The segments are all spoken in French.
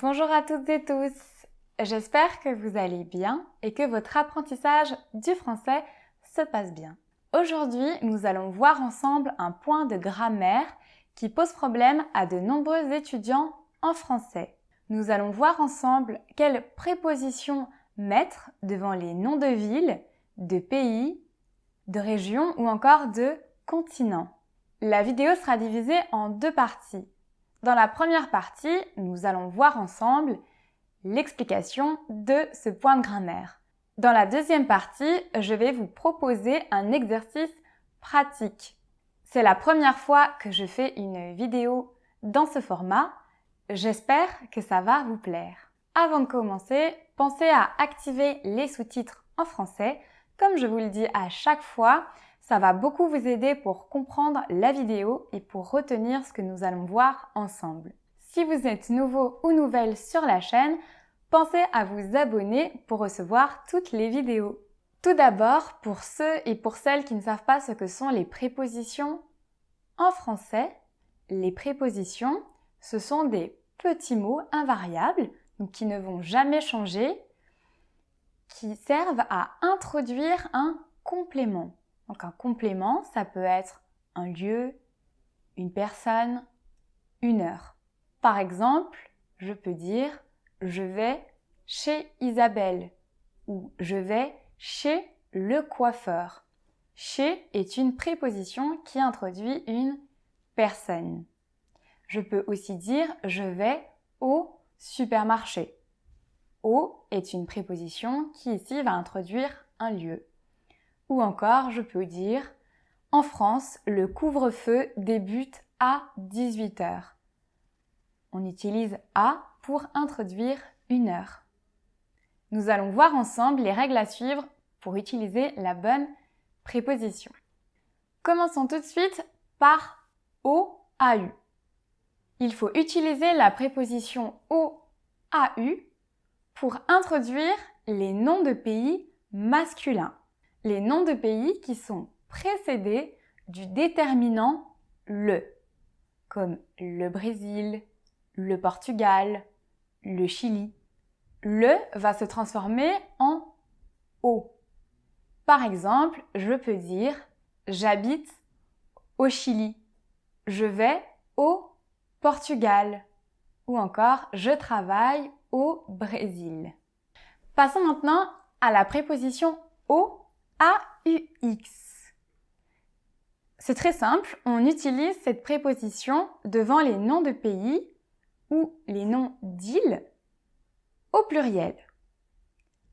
Bonjour à toutes et tous, j'espère que vous allez bien et que votre apprentissage du français se passe bien. Aujourd'hui, nous allons voir ensemble un point de grammaire qui pose problème à de nombreux étudiants en français. Nous allons voir ensemble quelles prépositions mettre devant les noms de villes, de pays, de régions ou encore de continents. La vidéo sera divisée en deux parties. Dans la première partie, nous allons voir ensemble l'explication de ce point de grammaire. Dans la deuxième partie, je vais vous proposer un exercice pratique. C'est la première fois que je fais une vidéo dans ce format. J'espère que ça va vous plaire. Avant de commencer, pensez à activer les sous-titres en français. Comme je vous le dis à chaque fois, ça va beaucoup vous aider pour comprendre la vidéo et pour retenir ce que nous allons voir ensemble. Si vous êtes nouveau ou nouvelle sur la chaîne, pensez à vous abonner pour recevoir toutes les vidéos. Tout d'abord, pour ceux et pour celles qui ne savent pas ce que sont les prépositions en français, les prépositions, ce sont des petits mots invariables, donc qui ne vont jamais changer, qui servent à introduire un complément. Donc un complément, ça peut être un lieu, une personne, une heure. Par exemple, je peux dire « je vais chez Isabelle » ou « je vais chez le coiffeur ». Chez est une préposition qui introduit une personne. Je peux aussi dire « je vais au supermarché ». Au est une préposition qui ici va introduire un lieu. Ou encore, je peux dire « en France, le couvre-feu débute à 18h ». On utilise « à » pour introduire une heure. Nous allons voir ensemble les règles à suivre pour utiliser la bonne préposition. Commençons tout de suite par OAU. Il faut utiliser la préposition OAU pour introduire les noms de pays masculins. Les noms de pays qui sont précédés du déterminant le, comme le Brésil, le Portugal, le Chili. Le va se transformer en O. Par exemple, je peux dire « j'habite au Chili »,« je vais au Portugal » ou encore « je travaille au Brésil ». Passons maintenant à la préposition au. AUX. C'est très simple, on utilise cette préposition devant les noms de pays ou les noms d'îles au pluriel.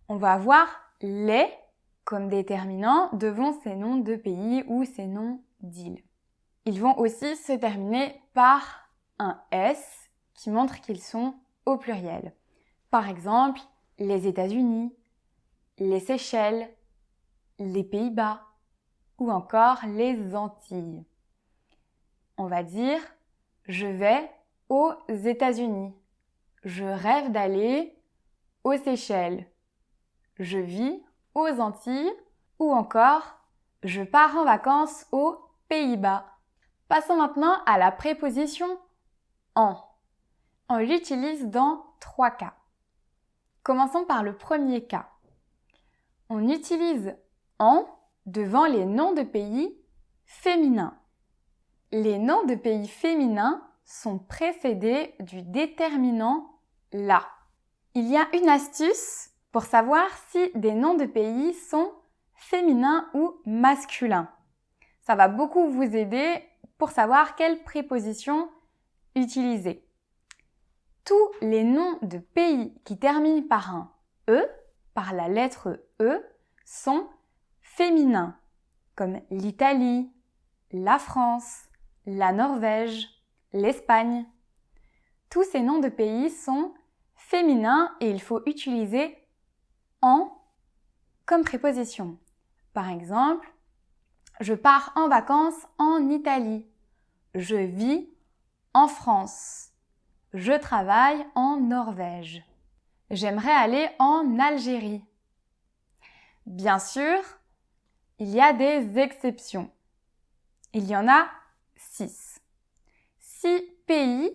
On va avoir les comme déterminant devant ces noms de pays ou ces noms d'îles. Ils vont aussi se terminer par un S qui montre qu'ils sont au pluriel. Par exemple, les États-Unis, les Seychelles, les Pays-Bas ou encore les Antilles. On va dire « je vais aux États-Unis »,« je rêve d'aller aux Seychelles »,« je vis aux Antilles » ou encore « je pars en vacances aux Pays-Bas ». Passons maintenant à la préposition « en ». On l'utilise dans 3 cas. Commençons par le premier cas. On utilise « en » devant les noms de pays féminins. Les noms de pays féminins sont précédés du déterminant « la ». Il y a une astuce pour savoir si des noms de pays sont féminins ou masculins. Ça va beaucoup vous aider pour savoir quelle préposition utiliser. Tous les noms de pays qui terminent par un « e », par la lettre « e », sont féminins, comme l'Italie, la France, la Norvège, l'Espagne. Tous ces noms de pays sont féminins et il faut utiliser « en » comme préposition. Par exemple, je pars en vacances en Italie. Je vis en France. Je travaille en Norvège. J'aimerais aller en Algérie. Bien sûr, il y a des exceptions. Il y en a 6. 6 pays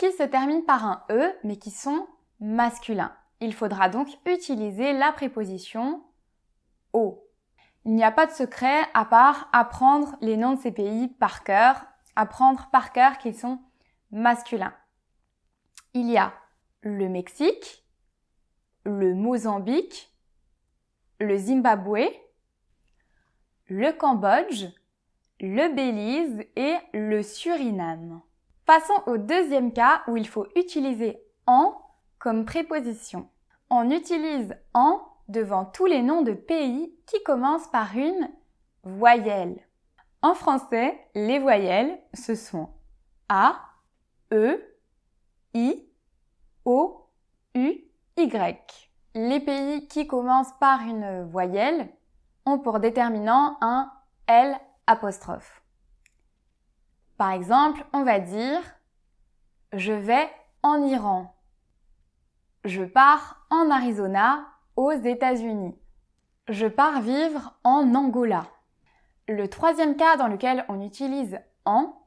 qui se terminent par un E, mais qui sont masculins. Il faudra donc utiliser la préposition au. Il n'y a pas de secret à part apprendre les noms de ces pays par cœur, apprendre par cœur qu'ils sont masculins. Il y a le Mexique, le Mozambique, le Zimbabwe, le Cambodge, le Belize et le Suriname. Passons au deuxième cas où il faut utiliser en comme préposition. On utilise en devant tous les noms de pays qui commencent par une voyelle. En français, les voyelles, ce sont A, E, I, O, U, Y. Les pays qui commencent par une voyelle ont pour déterminant un L apostrophe. Par exemple, on va dire « Je vais en Iran ». Je pars en Arizona, aux États-Unis. Je pars vivre en Angola. Le troisième cas dans lequel on utilise en,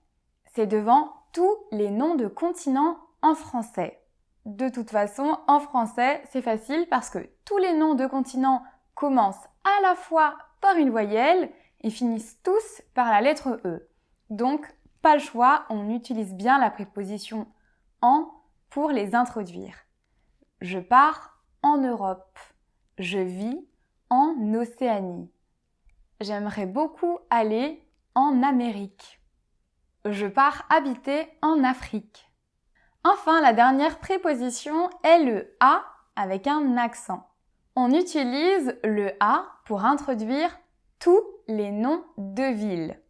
c'est devant tous les noms de continents en français. De toute façon, en français, c'est facile parce que tous les noms de continents commencent à la fois par une voyelle et finissent tous par la lettre E. Donc, pas le choix, on utilise bien la préposition en pour les introduire. Je pars en Europe. Je vis en Océanie. J'aimerais beaucoup aller en Amérique. Je pars habiter en Afrique. Enfin, la dernière préposition est le A avec un accent. On utilise le A pour introduire tous les noms de villes.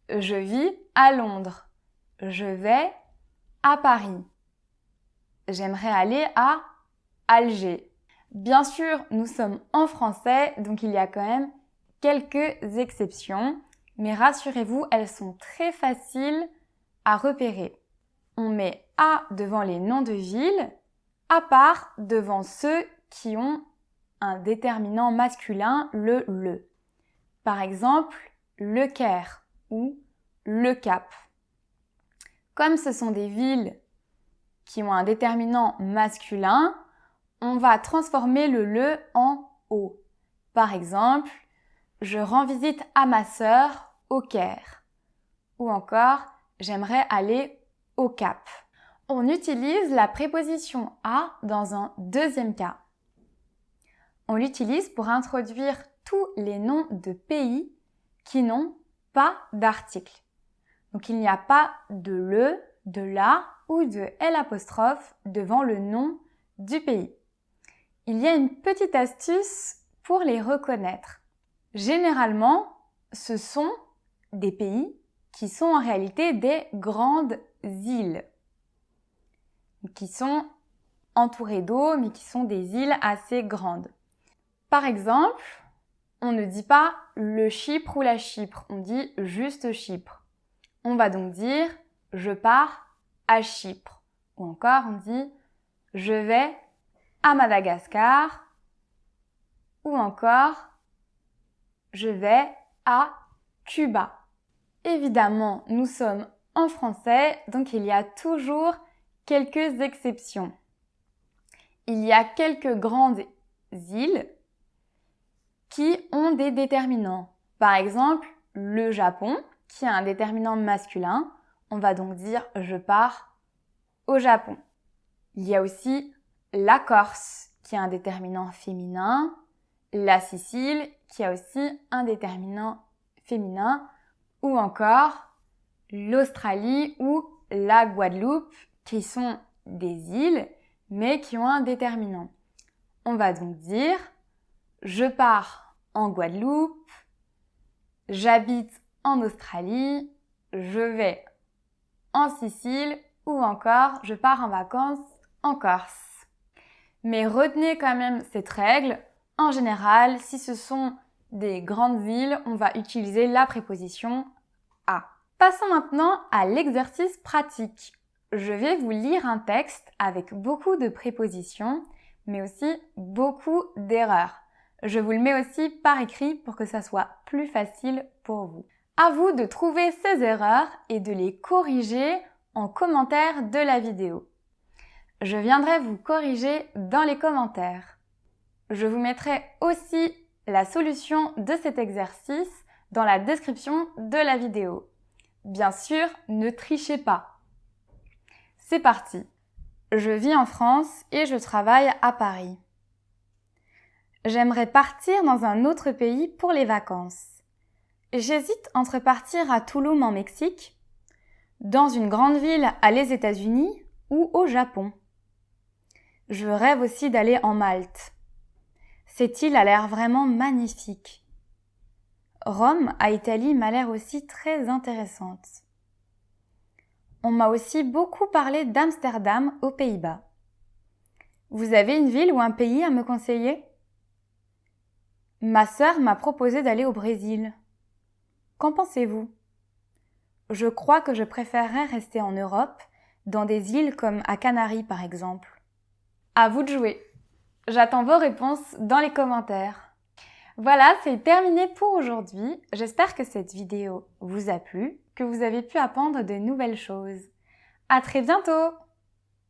Je vis à Londres. Je vais à Paris. J'aimerais aller à Alger. Bien sûr, nous sommes en français, donc il y a quand même quelques exceptions, mais rassurez-vous, elles sont très faciles à repérer. On met A devant les noms de villes, à part devant ceux qui ont un déterminant masculin, le. Par exemple, Le Caire ou Le Cap. Comme ce sont des villes qui ont un déterminant masculin, on va transformer le en O. Par exemple, je rends visite à ma sœur au Caire. Ou encore, j'aimerais aller au Cap. On utilise la préposition à dans un deuxième cas. On l'utilise pour introduire tous les noms de pays qui n'ont pas d'article. Donc il n'y a pas de le, de la ou de L' devant le nom du pays. Il y a une petite astuce pour les reconnaître. Généralement, ce sont des pays qui sont en réalité des grandes îles, qui sont entourées d'eau, mais qui sont des îles assez grandes. Par exemple, on ne dit pas le Chypre ou la Chypre, on dit juste Chypre. On va donc dire je pars à Chypre. Ou encore on dit je vais à Madagascar. Ou encore je vais à Cuba. Évidemment, nous sommes en français, donc il y a toujours quelques exceptions. Il y a quelques grandes îles qui ont des déterminants. Par exemple, le Japon, qui a un déterminant masculin, on va donc dire « je pars au Japon ». Il y a aussi la Corse, qui a un déterminant féminin, la Sicile, qui a aussi un déterminant féminin, ou encore l'Australie ou la Guadeloupe, qui sont des îles, mais qui ont un déterminant. On va donc dire « je pars en Guadeloupe », « j'habite en Australie », « je vais en Sicile » ou encore « je pars en vacances en Corse ». Mais retenez quand même cette règle. En général, si ce sont des grandes îles, on va utiliser la préposition « à ». Passons maintenant à l'exercice pratique. Je vais vous lire un texte avec beaucoup de prépositions, mais aussi beaucoup d'erreurs. Je vous le mets aussi par écrit pour que ça soit plus facile pour vous. À vous de trouver ces erreurs et de les corriger en commentaire de la vidéo. Je viendrai vous corriger dans les commentaires. Je vous mettrai aussi la solution de cet exercice dans la description de la vidéo. Bien sûr, ne trichez pas. C'est parti. Je vis en France et je travaille à Paris. J'aimerais partir dans un autre pays pour les vacances. J'hésite entre partir à Tulum en Mexique, dans une grande ville à les États-Unis ou au Japon. Je rêve aussi d'aller en Malte. Cette île a l'air vraiment magnifique. Rome, à Italie, m'a l'air aussi très intéressante. On m'a aussi beaucoup parlé d'Amsterdam, aux Pays-Bas. Vous avez une ville ou un pays à me conseiller ? Ma sœur m'a proposé d'aller au Brésil. Qu'en pensez-vous ? Je crois que je préférerais rester en Europe, dans des îles comme à Canaries par exemple. À vous de jouer. J'attends vos réponses dans les commentaires. Voilà, c'est terminé pour aujourd'hui. J'espère que cette vidéo vous a plu, que vous avez pu apprendre de nouvelles choses. À très bientôt!